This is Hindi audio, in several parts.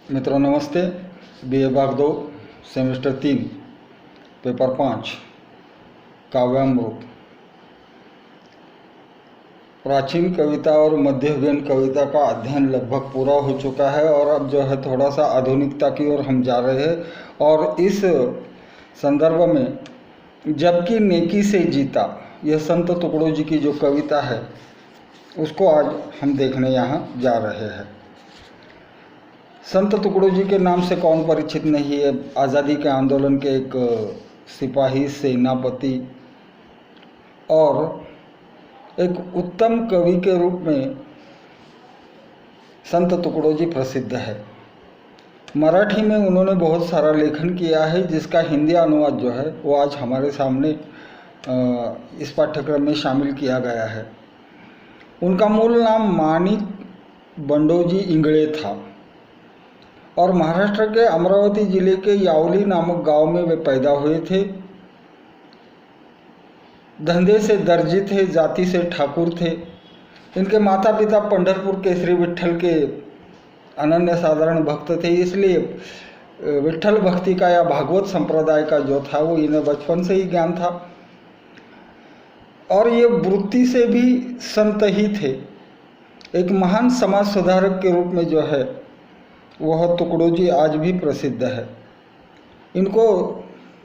मित्रों नमस्ते। BA भाग 2 सेमेस्टर 3 पेपर 5 काव्यामृत। प्राचीन कविता और मध्ययुगीन कविता का अध्ययन लगभग पूरा हो चुका है और अब जो है थोड़ा सा आधुनिकता की ओर हम जा रहे हैं। और इस संदर्भ में जबकि नेकी से जीता, यह संत तुकड़ो जी की जो कविता है उसको आज हम देखने यहाँ जा रहे हैं। संत तुकड़ो जी के नाम से कौन परिचित नहीं है। आज़ादी के आंदोलन के एक सिपाही, सेनापति और एक उत्तम कवि के रूप में संत तुकड़ो जी प्रसिद्ध है। मराठी में उन्होंने बहुत सारा लेखन किया है जिसका हिंदी अनुवाद जो है वो आज हमारे सामने इस पाठ्यक्रम में शामिल किया गया है। उनका मूल नाम माणिक बंडोजी इंगळे था और महाराष्ट्र के अमरावती जिले के यावली नामक गांव में वे पैदा हुए थे। धंधे से दर्जी थे, जाति से ठाकुर थे। इनके माता पिता पंढरपुर के श्री विट्ठल के अनन्य साधारण भक्त थे, इसलिए विट्ठल भक्ति का या भागवत संप्रदाय का जो था वो इन्हें बचपन से ही ज्ञान था और ये वृत्ति से भी संत ही थे। एक महान समाज सुधारक के रूप में जो है वह तुकड़ो जी आज भी प्रसिद्ध है। इनको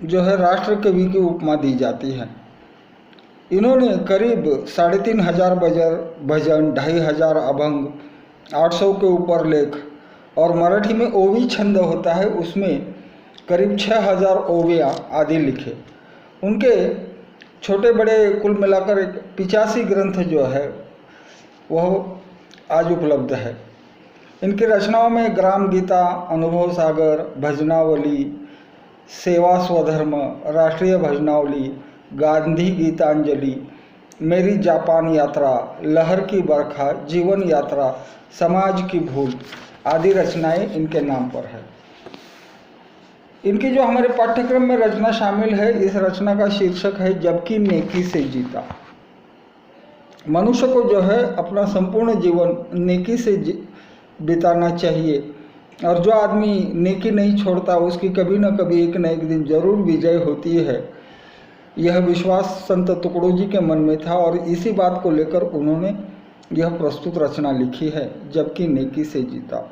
जो है राष्ट्र कवि की उपमा दी जाती है। इन्होंने करीब 3,500 भजन, 2,500 अभंग, 800 के ऊपर लेख और मराठी में ओवी छंद होता है उसमें करीब 6,000 ओवियाँ आदि लिखे। उनके छोटे बड़े कुल मिलाकर 85 ग्रंथ जो है वह आज उपलब्ध है। इनकी रचनाओं में ग्राम गीता, अनुभव सागर, भजनावली, सेवा स्वधर्म, राष्ट्रीय भजनावली, गांधी गीतांजलि, मेरी जापान यात्रा, लहर की बरखा, जीवन यात्रा, समाज की भूल आदि रचनाएं इनके नाम पर है। इनकी जो हमारे पाठ्यक्रम में रचना शामिल है, इस रचना का शीर्षक है जबकि नेकी से जीता। मनुष्य को जो है अपना संपूर्ण जीवन नेकी से बिताना चाहिए और जो आदमी नेकी नहीं छोड़ता उसकी कभी न कभी एक न एक दिन जरूर विजय होती है। यह विश्वास संत तुकड़ो जी के मन में था और इसी बात को लेकर उन्होंने यह प्रस्तुत रचना लिखी है, जबकि नेकी से जीता।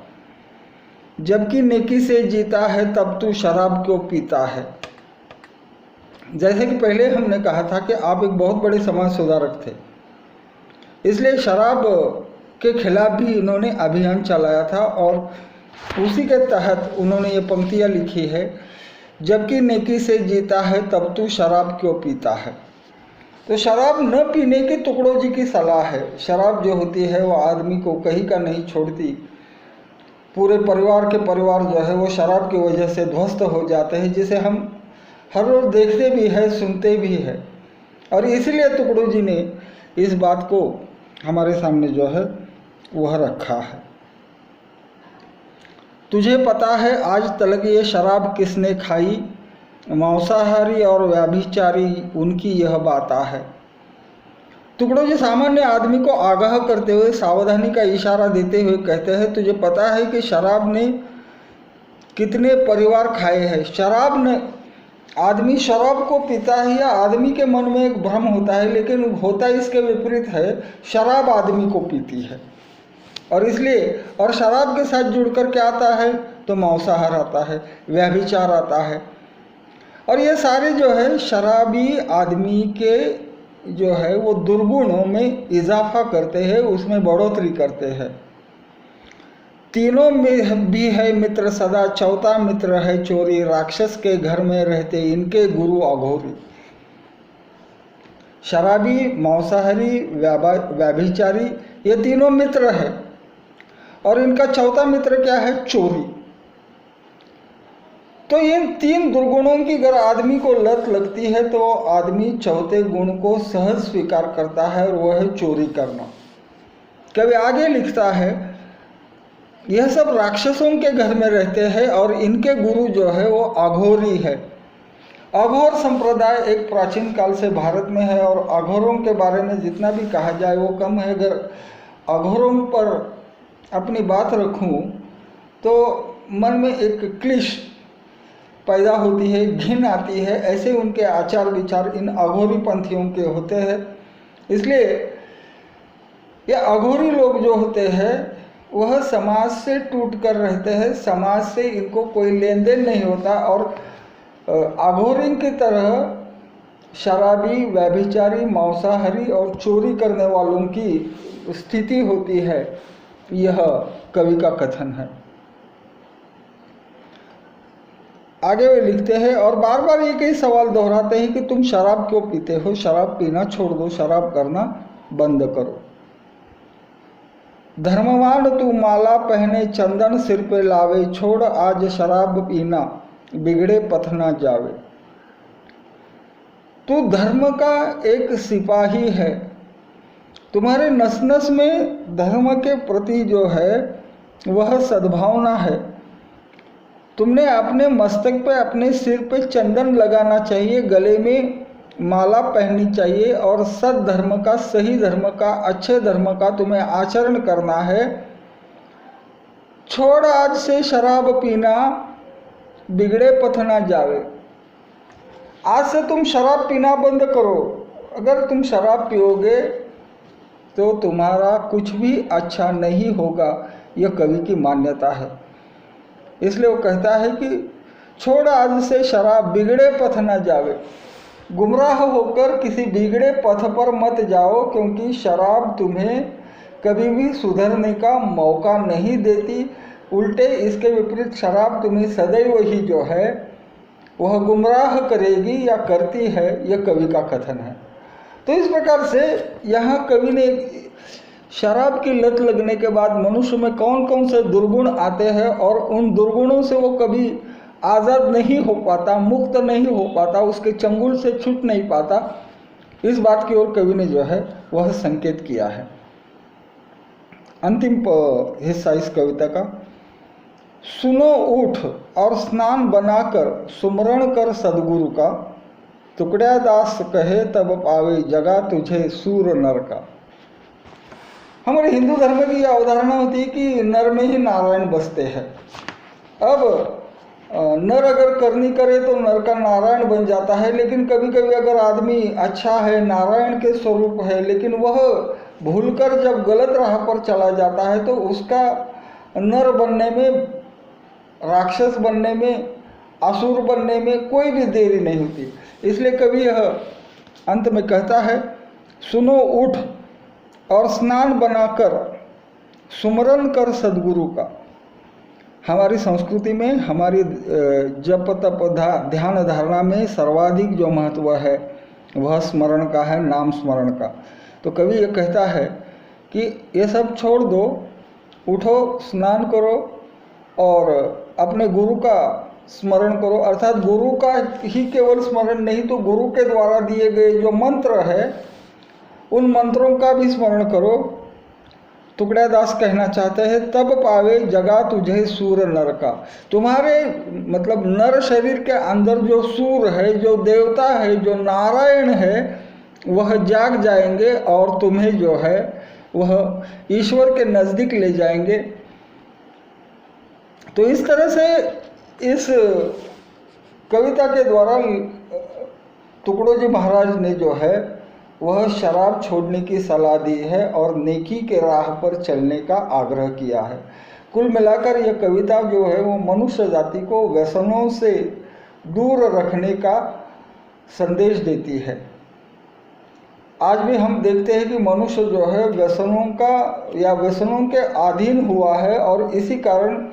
जबकि नेकी से जीता है तब तू शराब क्यों पीता है। जैसे कि पहले हमने कहा था कि आप एक बहुत बड़े समाज सुधारक थे, इसलिए शराब के खिलाफ भी इन्होंने अभियान चलाया था और उसी के तहत उन्होंने ये पंक्तियाँ लिखी है, जबकि नेकी से जीता है तब तू शराब क्यों पीता है। तो शराब न पीने की तुकड़ो जी की सलाह है। शराब जो होती है वो आदमी को कहीं का नहीं छोड़ती। पूरे परिवार के परिवार जो है वो शराब की वजह से ध्वस्त हो जाते हैं, जिसे हम हर रोज़ देखते भी हैं, सुनते भी हैं। और इसलिए तुकड़ो जी ने इस बात को हमारे सामने जो है वह रखा है। तुझे पता है आज तलक ये शराब किसने खाई, मांसाहारी और व्याभिचारी उनकी यह बात है। तुकड़ो जी सामान्य आदमी को आगाह करते हुए, सावधानी का इशारा देते हुए कहते हैं, तुझे पता है कि शराब ने कितने परिवार खाए हैं। शराब ने, आदमी शराब को पीता है या आदमी के मन में एक भ्रम होता है, लेकिन होता इसके विपरीत है। शराब आदमी को पीती है और इसलिए, और शराब के साथ जुड़कर क्या आता है तो मांसाहार आता है, व्यभिचार आता है। और ये सारे जो है शराबी आदमी के जो है वो दुर्गुणों में इजाफा करते हैं, उसमें बढ़ोतरी करते हैं। तीनों में भी है मित्र सदा, चौथा मित्र है चोरी। राक्षस के घर में रहते इनके गुरु अघोरी। शराबी, मांसाहारी, व्याभिचारी, ये तीनों मित्र है और इनका चौथा मित्र क्या है, चोरी। तो इन तीन दुर्गुणों की अगर आदमी को लत लगती है तो आदमी चौथे गुण को सहज स्वीकार करता है और वह है चोरी करना। कभी आगे लिखता है, यह सब राक्षसों के घर में रहते हैं और इनके गुरु जो है वो अघोरी है। अघोर संप्रदाय एक प्राचीन काल से भारत में है और अघोरों के बारे में जितना भी कहा जाए वो कम है। अगर अघोरों पर अपनी बात रखूं तो मन में एक क्लेश पैदा होती है, घिन आती है। ऐसे उनके आचार विचार इन अघोरी पंथियों के होते हैं। इसलिए ये अघोरी लोग जो होते हैं वह समाज से टूट कर रहते हैं, समाज से इनको कोई लेन देन नहीं होता। और अघोरी की तरह शराबी, व्यभिचारी, मांसाहारी और चोरी करने वालों की स्थिति होती है, यह कवि का कथन है। आगे वे लिखते हैं और बार बार एक ही सवाल दोहराते हैं कि तुम शराब क्यों पीते हो, शराब पीना छोड़ दो, शराब करना बंद करो। धर्मवान तू माला पहने चंदन सिर पे लावे, छोड़ आज शराब पीना बिगड़े पथ ना जावे। तू धर्म का एक सिपाही है, तुम्हारे नस नस में धर्म के प्रति जो है वह सद्भावना है। तुमने अपने मस्तक पे, अपने सिर पे चंदन लगाना चाहिए, गले में माला पहननी चाहिए और सद धर्म का, सही धर्म का, अच्छे धर्म का तुम्हें आचरण करना है। छोड़ आज से शराब पीना बिगड़े पथ ना जावे। आज से तुम शराब पीना बंद करो। अगर तुम शराब पियोगे तो तुम्हारा कुछ भी अच्छा नहीं होगा, यह कवि की मान्यता है। इसलिए वो कहता है कि छोड़ आज से शराब, बिगड़े पथ ना जावे। गुमराह होकर किसी बिगड़े पथ पर मत जाओ, क्योंकि शराब तुम्हें कभी भी सुधरने का मौका नहीं देती। उल्टे इसके विपरीत शराब तुम्हें सदैव ही जो है वह गुमराह करेगी या करती है, यह कवि का कथन है। तो इस प्रकार से यहाँ कवि ने शराब की लत लगने के बाद मनुष्य में कौन कौन से दुर्गुण आते हैं और उन दुर्गुणों से वो कभी आज़ाद नहीं हो पाता, मुक्त नहीं हो पाता, उसके चंगुल से छूट नहीं पाता, इस बात की ओर कवि ने जो है वह संकेत किया है। अंतिम हिस्सा इस कविता का, सुनो उठ और स्नान बनाकर सुमरण कर सदगुरु का, टुकड़ा दास कहे तब पावे जगा तुझे सूर नर का। हमारे हिंदू धर्म में भी यह अवधारणा होती है कि नर में ही नारायण बसते हैं। अब नर अगर करनी करे तो नर का नारायण बन जाता है, लेकिन कभी कभी अगर आदमी अच्छा है, नारायण के स्वरूप है, लेकिन वह भूलकर जब गलत राह पर चला जाता है तो उसका नर बनने में, राक्षस बनने में, असुर बनने में कोई भी देरी नहीं होती। इसलिए कवि यह अंत में कहता है, सुनो उठ और स्नान बनाकर सुमरन कर सदगुरु का। हमारी संस्कृति में, हमारी जप तप ध्यान धारणा में सर्वाधिक जो महत्व है वह स्मरण का है, नाम स्मरण का। तो कवि ये कहता है कि ये सब छोड़ दो, उठो, स्नान करो और अपने गुरु का स्मरण करो। अर्थात गुरु का ही केवल स्मरण नहीं, तो गुरु के द्वारा दिए गए जो मंत्र है उन मंत्रों का भी स्मरण करो। टुकड़ा दास कहना चाहते हैं, तब पावे जगा तुझे सूर नर का। तुम्हारे मतलब नर शरीर के अंदर जो सूर है, जो देवता है, जो नारायण है, वह जाग जाएंगे और तुम्हें जो है वह ईश्वर के नज़दीक ले जाएंगे। तो इस तरह से इस कविता के द्वारा टुकड़ोजी महाराज ने जो है वह शराब छोड़ने की सलाह दी है और नेकी के राह पर चलने का आग्रह किया है। कुल मिलाकर यह कविता जो है वो मनुष्य जाति को व्यसनों से दूर रखने का संदेश देती है। आज भी हम देखते हैं कि मनुष्य जो है व्यसनों का या व्यसनों के अधीन हुआ है और इसी कारण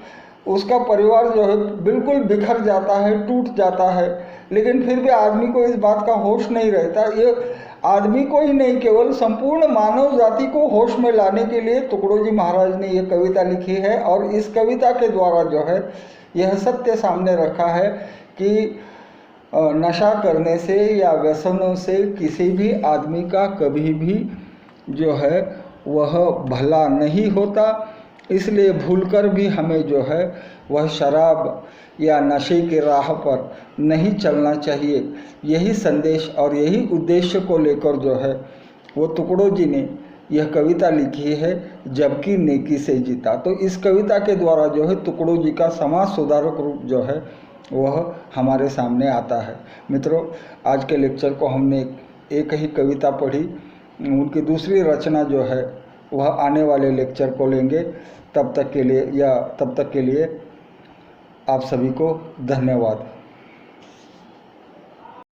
उसका परिवार जो है बिल्कुल बिखर जाता है, टूट जाता है। लेकिन फिर भी आदमी को इस बात का होश नहीं रहता। ये आदमी को ही नहीं, केवल संपूर्ण मानव जाति को होश में लाने के लिए टुकड़ोजी महाराज ने यह कविता लिखी है और इस कविता के द्वारा जो है यह सत्य सामने रखा है कि नशा करने से या व्यसनों से किसी भी आदमी का कभी भी जो है वह भला नहीं होता। इसलिए भूलकर भी हमें जो है वह शराब या नशे के राह पर नहीं चलना चाहिए। यही संदेश और यही उद्देश्य को लेकर जो है वो टुकड़ोजी ने यह कविता लिखी है जबकि नेकी से जीता। तो इस कविता के द्वारा जो है तुकड़ू जी का समाज सुधारक रूप जो है वह हमारे सामने आता है। मित्रों, आज के लेक्चर को हमने एक ही कविता पढ़ी, उनकी दूसरी रचना जो है वह आने वाले लेक्चर को लेंगे। तब तक के लिए आप सभी को धन्यवाद।